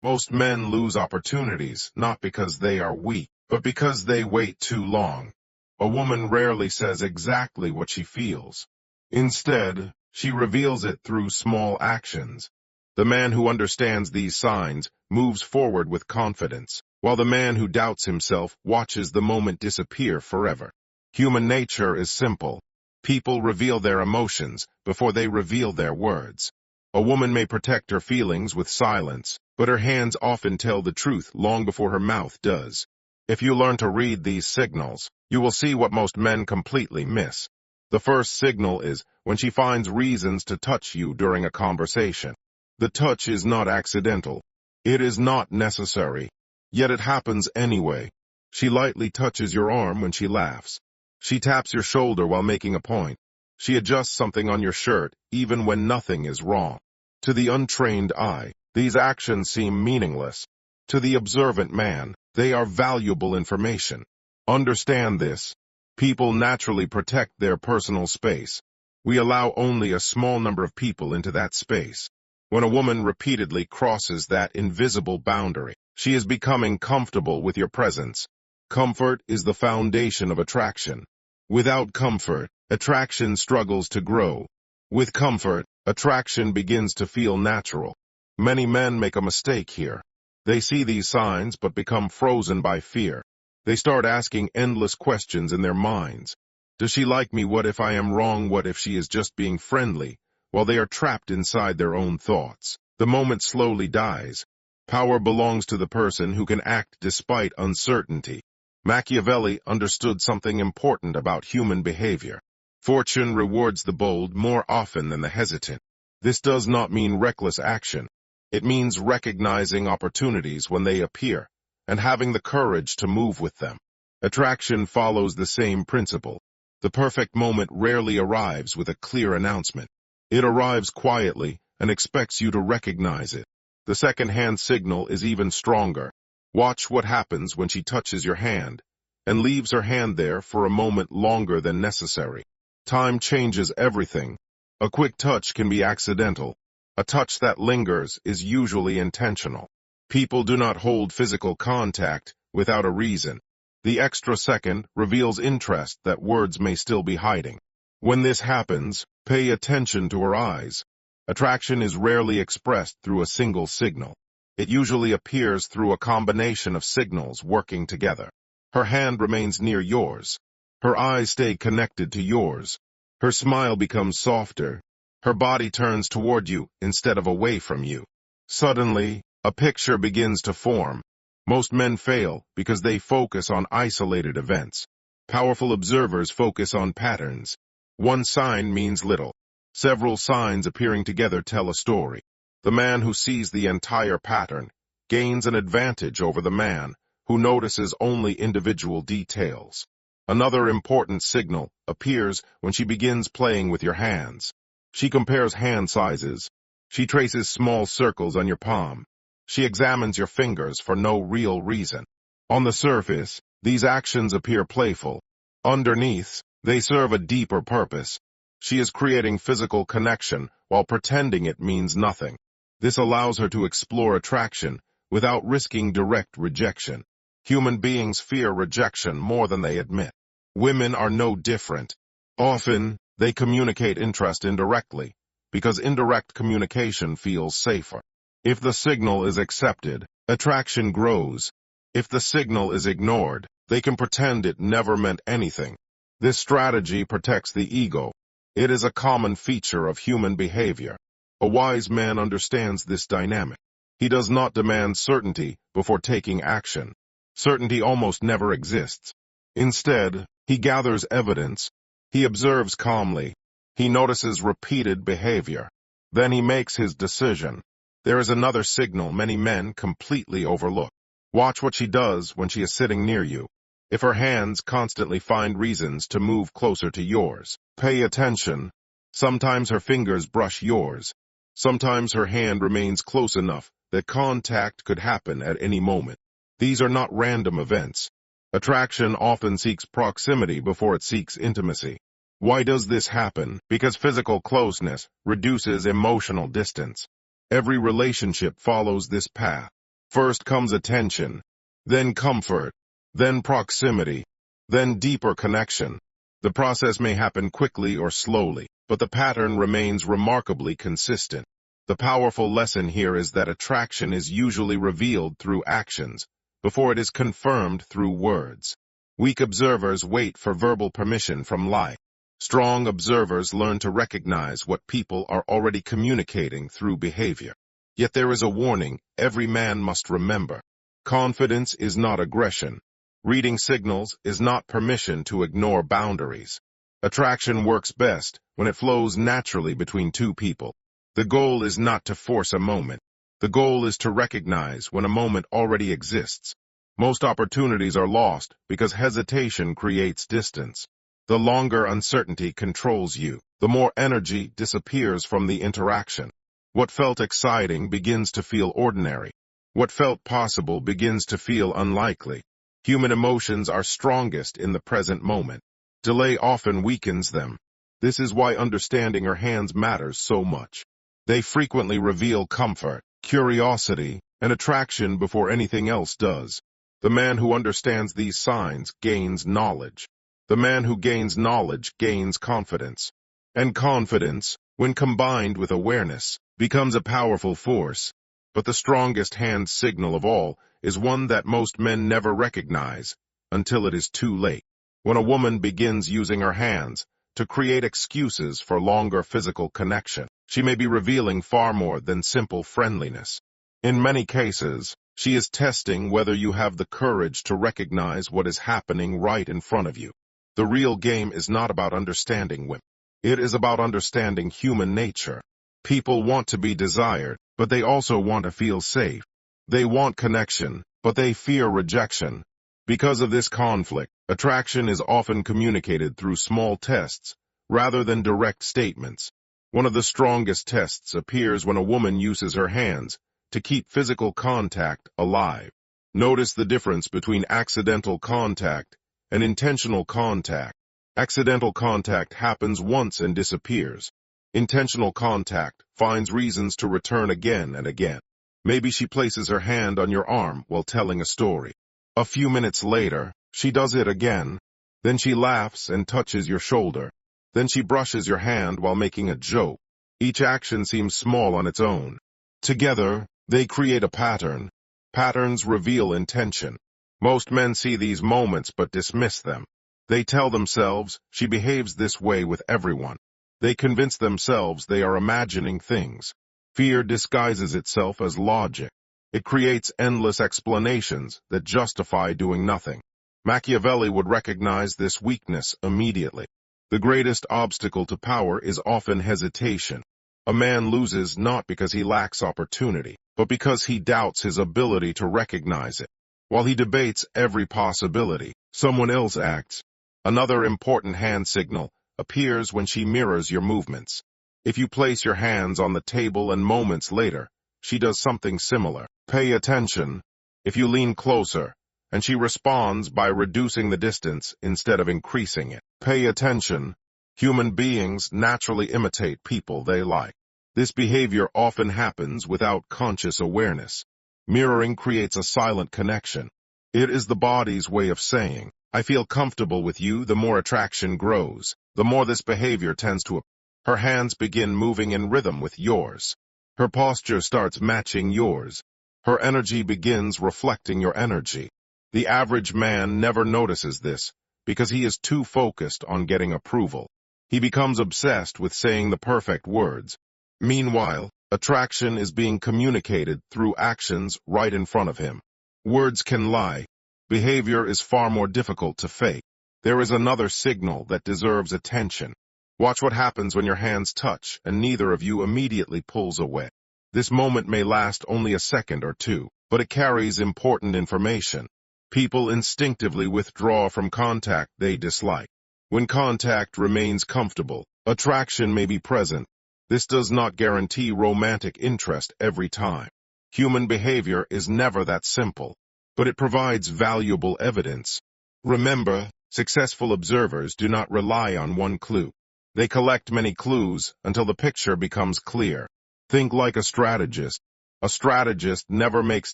Most men lose opportunities not because they are weak, but because they wait too long. A woman rarely says exactly what she feels. Instead, she reveals it through small actions. The man who understands these signs moves forward with confidence, while the man who doubts himself watches the moment disappear forever. Human nature is simple. People reveal their emotions before they reveal their words. A woman may protect her feelings with silence, but her hands often tell the truth long before her mouth does. If you learn to read these signals, you will see what most men completely miss. The first signal is when she finds reasons to touch you during a conversation. The touch is not accidental. It is not necessary. Yet it happens anyway. She lightly touches your arm when she laughs. She taps your shoulder while making a point. She adjusts something on your shirt even when nothing is wrong. To the untrained eye, these actions seem meaningless. To the observant man, they are valuable information. Understand this. People naturally protect their personal space. We allow only a small number of people into that space. When a woman repeatedly crosses that invisible boundary, she is becoming comfortable with your presence. Comfort is the foundation of attraction. Without comfort, attraction struggles to grow. With comfort, attraction begins to feel natural. Many men make a mistake here. They see these signs but become frozen by fear. They start asking endless questions in their minds. Does she like me? What if I am wrong? What if she is just being friendly? While they are trapped inside their own thoughts, the moment slowly dies. Power belongs to the person who can act despite uncertainty. Machiavelli understood something important about human behavior. Fortune rewards the bold more often than the hesitant. This does not mean reckless action. It means recognizing opportunities when they appear, and having the courage to move with them. Attraction follows the same principle. The perfect moment rarely arrives with a clear announcement. It arrives quietly and expects you to recognize it. The second-hand signal is even stronger. Watch what happens when she touches your hand and leaves her hand there for a moment longer than necessary. Time changes everything. A quick touch can be accidental. A touch that lingers is usually intentional. People do not hold physical contact without a reason. The extra second reveals interest that words may still be hiding. When this happens, pay attention to her eyes. Attraction is rarely expressed through a single signal. It usually appears through a combination of signals working together. Her hand remains near yours. Her eyes stay connected to yours. Her smile becomes softer. Her body turns toward you instead of away from you. Suddenly, a picture begins to form. Most men fail because they focus on isolated events. Powerful observers focus on patterns. One sign means little. Several signs appearing together tell a story. The man who sees the entire pattern gains an advantage over the man who notices only individual details. Another important signal appears when she begins playing with your hands. She compares hand sizes. She traces small circles on your palm. She examines your fingers for no real reason. On the surface, these actions appear playful. Underneath, they serve a deeper purpose. She is creating physical connection while pretending it means nothing. This allows her to explore attraction without risking direct rejection. Human beings fear rejection more than they admit. Women are no different. Often, they communicate interest indirectly, because indirect communication feels safer. If the signal is accepted, attraction grows. If the signal is ignored, they can pretend it never meant anything. This strategy protects the ego. It is a common feature of human behavior. A wise man understands this dynamic. He does not demand certainty before taking action. Certainty almost never exists. Instead, he gathers evidence. He observes calmly. He notices repeated behavior. Then he makes his decision. There is another signal many men completely overlook. Watch what she does when she is sitting near you. If her hands constantly find reasons to move closer to yours, pay attention. Sometimes her fingers brush yours. Sometimes her hand remains close enough that contact could happen at any moment. These are not random events. Attraction often seeks proximity before it seeks intimacy. Why does this happen? Because physical closeness reduces emotional distance. Every relationship follows this path. First comes attention, then comfort, then proximity, then deeper connection. The process may happen quickly or slowly, but the pattern remains remarkably consistent. The powerful lesson here is that attraction is usually revealed through actions, before it is confirmed through words. Weak observers wait for verbal permission from life. Strong observers learn to recognize what people are already communicating through behavior. Yet there is a warning every man must remember. Confidence is not aggression. Reading signals is not permission to ignore boundaries. Attraction works best when it flows naturally between two people. The goal is not to force a moment. The goal is to recognize when a moment already exists. Most opportunities are lost because hesitation creates distance. The longer uncertainty controls you, the more energy disappears from the interaction. What felt exciting begins to feel ordinary. What felt possible begins to feel unlikely. Human emotions are strongest in the present moment. Delay often weakens them. This is why understanding her hands matters so much. They frequently reveal comfort, curiosity, and attraction before anything else does. The man who understands these signs gains knowledge. The man who gains knowledge gains confidence. And confidence, when combined with awareness, becomes a powerful force. But the strongest hand signal of all is one that most men never recognize until it is too late. When a woman begins using her hands to create excuses for longer physical connection, she may be revealing far more than simple friendliness. In many cases, she is testing whether you have the courage to recognize what is happening right in front of you. The real game is not about understanding women. It is about understanding human nature. People want to be desired, but they also want to feel safe. They want connection, but they fear rejection. Because of this conflict, attraction is often communicated through small tests rather than direct statements. One of the strongest tests appears when a woman uses her hands to keep physical contact alive. Notice the difference between accidental contact and intentional contact. Accidental contact happens once and disappears. Intentional contact finds reasons to return again and again. Maybe she places her hand on your arm while telling a story. A few minutes later, she does it again. Then she laughs and touches your shoulder. Then she brushes your hand while making a joke. Each action seems small on its own. Together, they create a pattern. Patterns reveal intention. Most men see these moments but dismiss them. They tell themselves, she behaves this way with everyone. They convince themselves they are imagining things. Fear disguises itself as logic. It creates endless explanations that justify doing nothing. Machiavelli would recognize this weakness immediately. The greatest obstacle to power is often hesitation. A man loses not because he lacks opportunity, but because he doubts his ability to recognize it. While he debates every possibility, someone else acts. Another important hand signal appears when she mirrors your movements. If you place your hands on the table and moments later, she does something similar. Pay attention. If you lean closer, and she responds by reducing the distance instead of increasing it. Pay attention. Human beings naturally imitate people they like. This behavior often happens without conscious awareness. Mirroring creates a silent connection. It is the body's way of saying, I feel comfortable with you. The more attraction grows, the more this behavior tends to appear. Her hands begin moving in rhythm with yours. Her posture starts matching yours. Her energy begins reflecting your energy. The average man never notices this because he is too focused on getting approval. He becomes obsessed with saying the perfect words. Meanwhile, attraction is being communicated through actions right in front of him. Words can lie. Behavior is far more difficult to fake. There is another signal that deserves attention. Watch what happens when your hands touch and neither of you immediately pulls away. This moment may last only a second or two, but it carries important information. People instinctively withdraw from contact they dislike. When contact remains comfortable, attraction may be present. This does not guarantee romantic interest every time. Human behavior is never that simple, but it provides valuable evidence. Remember, successful observers do not rely on one clue. They collect many clues until the picture becomes clear. Think like a strategist. A strategist never makes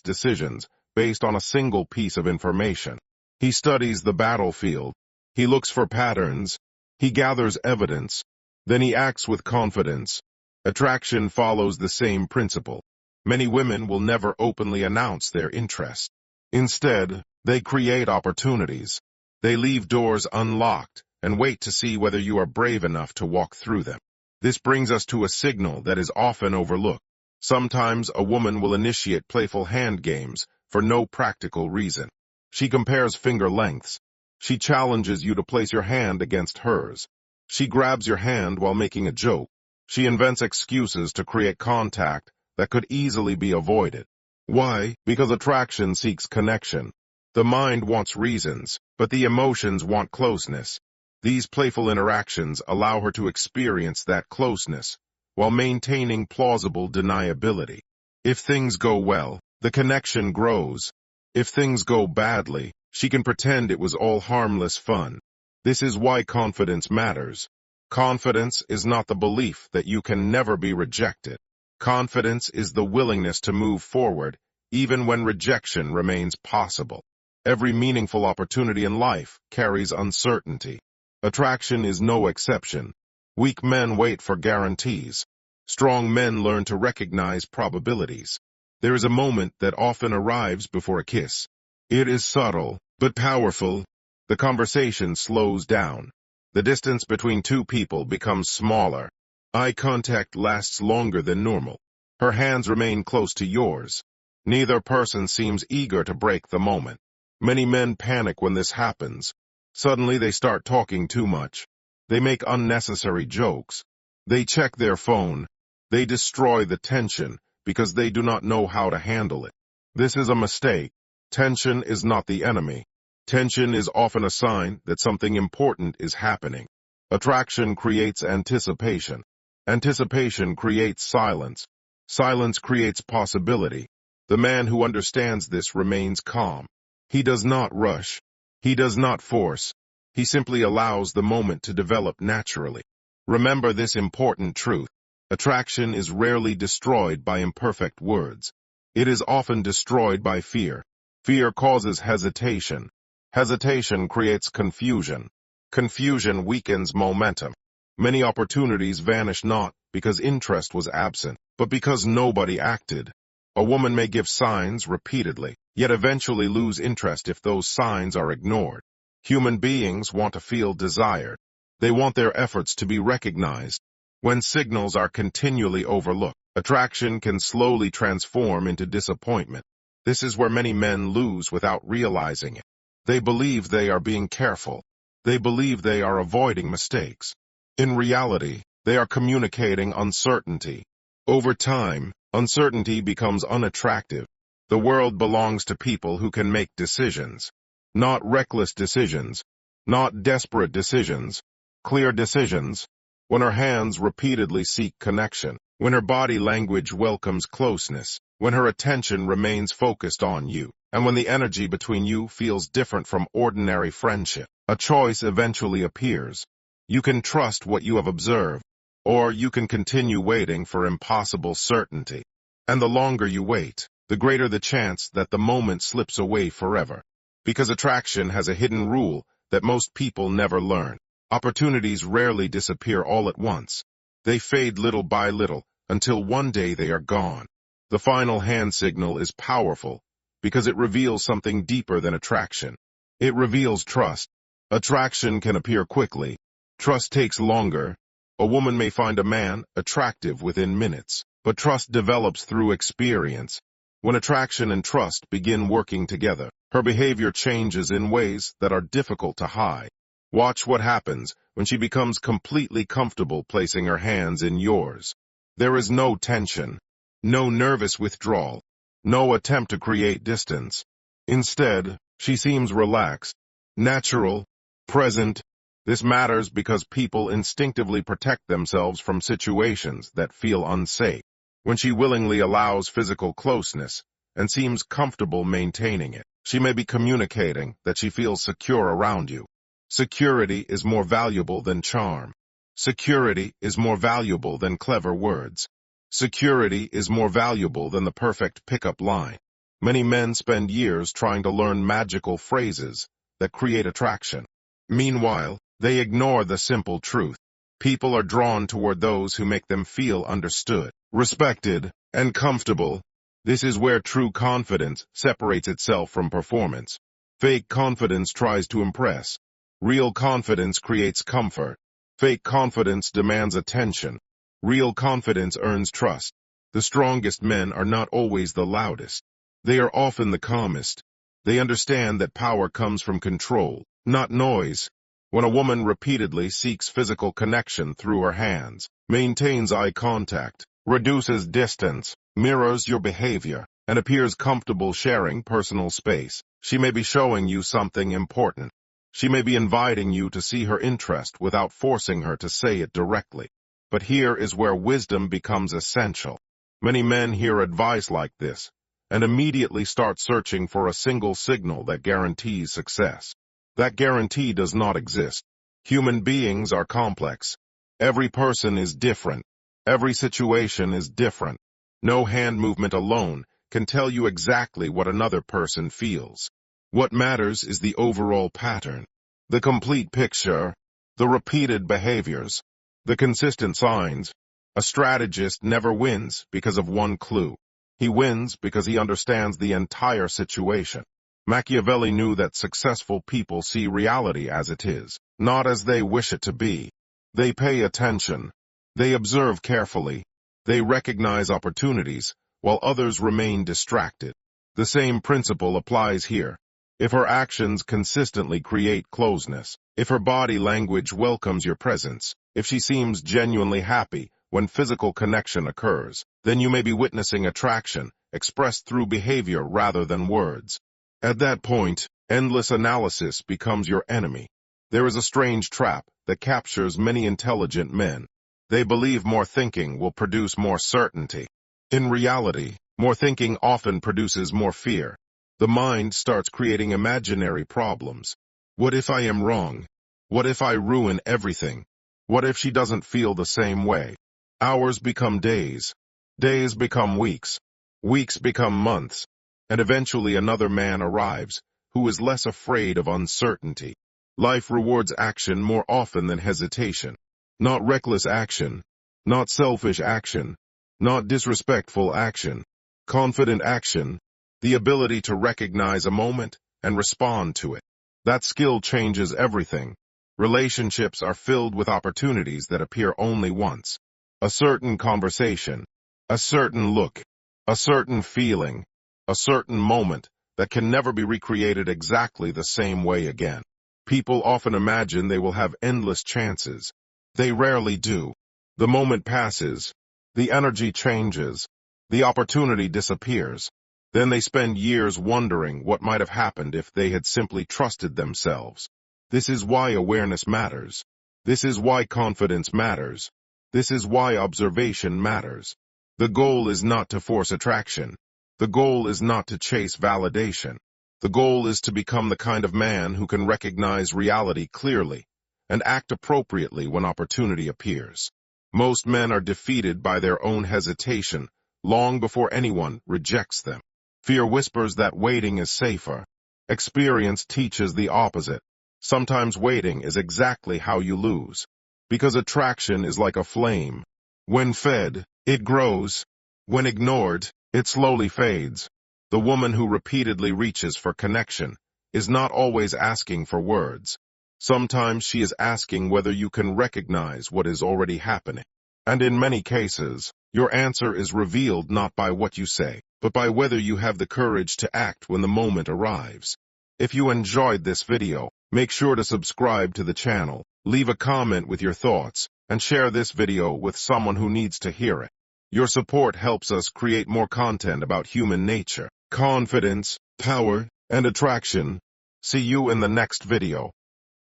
decisions based on a single piece of information. He studies the battlefield. He looks for patterns. He gathers evidence. Then he acts with confidence. Attraction follows the same principle. Many women will never openly announce their interest. Instead, they create opportunities. They leave doors unlocked and wait to see whether you are brave enough to walk through them. This brings us to a signal that is often overlooked. Sometimes a woman will initiate playful hand games for no practical reason. She compares finger lengths. She challenges you to place your hand against hers. She grabs your hand while making a joke. She invents excuses to create contact that could easily be avoided. Why? Because attraction seeks connection. The mind wants reasons, but the emotions want closeness. These playful interactions allow her to experience that closeness while maintaining plausible deniability. If things go well, the connection grows. If things go badly, she can pretend it was all harmless fun. This is why confidence matters. Confidence is not the belief that you can never be rejected. Confidence is the willingness to move forward, even when rejection remains possible. Every meaningful opportunity in life carries uncertainty. Attraction is no exception. Weak men wait for guarantees. Strong men learn to recognize probabilities. There is a moment that often arrives before a kiss. It is subtle, but powerful. The conversation slows down. The distance between two people becomes smaller. Eye contact lasts longer than normal. Her hands remain close to yours. Neither person seems eager to break the moment. Many men panic when this happens. Suddenly they start talking too much. They make unnecessary jokes. They check their phone. They destroy the tension because they do not know how to handle it. This is a mistake. Tension is not the enemy. Tension is often a sign that something important is happening. Attraction creates anticipation. Anticipation creates silence. Silence creates possibility. The man who understands this remains calm. He does not rush. He does not force. He simply allows the moment to develop naturally. Remember this important truth. Attraction is rarely destroyed by imperfect words. It is often destroyed by fear. Fear causes hesitation. Hesitation creates confusion. Confusion weakens momentum. Many opportunities vanish not because interest was absent, but because nobody acted. A woman may give signs repeatedly, yet eventually lose interest if those signs are ignored. Human beings want to feel desired. They want their efforts to be recognized. When signals are continually overlooked, attraction can slowly transform into disappointment. This is where many men lose without realizing it. They believe they are being careful. They believe they are avoiding mistakes. In reality, they are communicating uncertainty. Over time, uncertainty becomes unattractive. The world belongs to people who can make decisions. Not reckless decisions. Not desperate decisions. Clear decisions. When her hands repeatedly seek connection. When her body language welcomes closeness. When her attention remains focused on you. And when the energy between you feels different from ordinary friendship, a choice eventually appears. You can trust what you have observed, or you can continue waiting for impossible certainty. And the longer you wait, the greater the chance that the moment slips away forever. Because attraction has a hidden rule that most people never learn. Opportunities rarely disappear all at once. They fade little by little until one day they are gone. The final hand signal is powerful, because it reveals something deeper than attraction. It reveals trust. Attraction can appear quickly. Trust takes longer. A woman may find a man attractive within minutes, but trust develops through experience. When attraction and trust begin working together, her behavior changes in ways that are difficult to hide. Watch what happens when she becomes completely comfortable placing her hands in yours. There is no tension, no nervous withdrawal, no attempt to create distance. Instead, she seems relaxed, natural, present. This matters because people instinctively protect themselves from situations that feel unsafe. When she willingly allows physical closeness and seems comfortable maintaining it, she may be communicating that she feels secure around you. Security is more valuable than charm. Security is more valuable than clever words. Security is more valuable than the perfect pickup line. Many men spend years trying to learn magical phrases that create attraction. Meanwhile, they ignore the simple truth. People are drawn toward those who make them feel understood, respected, and comfortable. This is where true confidence separates itself from performance. Fake confidence tries to impress. Real confidence creates comfort. Fake confidence demands attention. Real confidence earns trust. The strongest men are not always the loudest. They are often the calmest. They understand that power comes from control, not noise. When a woman repeatedly seeks physical connection through her hands, maintains eye contact, reduces distance, mirrors your behavior, and appears comfortable sharing personal space, she may be showing you something important. She may be inviting you to see her interest without forcing her to say it directly. But here is where wisdom becomes essential. Many men hear advice like this and immediately start searching for a single signal that guarantees success. That guarantee does not exist. Human beings are complex. Every person is different. Every situation is different. No hand movement alone can tell you exactly what another person feels. What matters is the overall pattern, the complete picture, the repeated behaviors, the consistent signs. A strategist never wins because of one clue. He wins because he understands the entire situation. Machiavelli knew that successful people see reality as it is, not as they wish it to be. They pay attention. They observe carefully. They recognize opportunities, while others remain distracted. The same principle applies here. If her actions consistently create closeness, if her body language welcomes your presence, if she seems genuinely happy when physical connection occurs, then you may be witnessing attraction expressed through behavior rather than words. At that point, endless analysis becomes your enemy. There is a strange trap that captures many intelligent men. They believe more thinking will produce more certainty. In reality, more thinking often produces more fear. The mind starts creating imaginary problems. What if I am wrong? What if I ruin everything? What if she doesn't feel the same way? Hours become days. Days become weeks. Weeks become months. And eventually another man arrives who is less afraid of uncertainty. Life rewards action more often than hesitation. Not reckless action. Not selfish action. Not disrespectful action. Confident action. The ability to recognize a moment and respond to it. That skill changes everything. Relationships are filled with opportunities that appear only once. A certain conversation. A certain look. A certain feeling. A certain moment that can never be recreated exactly the same way again. People often imagine they will have endless chances. They rarely do. The moment passes. The energy changes. The opportunity disappears. Then they spend years wondering what might have happened if they had simply trusted themselves. This is why awareness matters. This is why confidence matters. This is why observation matters. The goal is not to force attraction. The goal is not to chase validation. The goal is to become the kind of man who can recognize reality clearly and act appropriately when opportunity appears. Most men are defeated by their own hesitation long before anyone rejects them. Fear whispers that waiting is safer. Experience teaches the opposite. Sometimes waiting is exactly how you lose. Because attraction is like a flame. When fed, it grows. When ignored, it slowly fades. The woman who repeatedly reaches for connection is not always asking for words. Sometimes she is asking whether you can recognize what is already happening. And in many cases, your answer is revealed not by what you say, but by whether you have the courage to act when the moment arrives. If you enjoyed this video, make sure to subscribe to the channel, leave a comment with your thoughts, and share this video with someone who needs to hear it. Your support helps us create more content about human nature, confidence, power, and attraction. See you in the next video.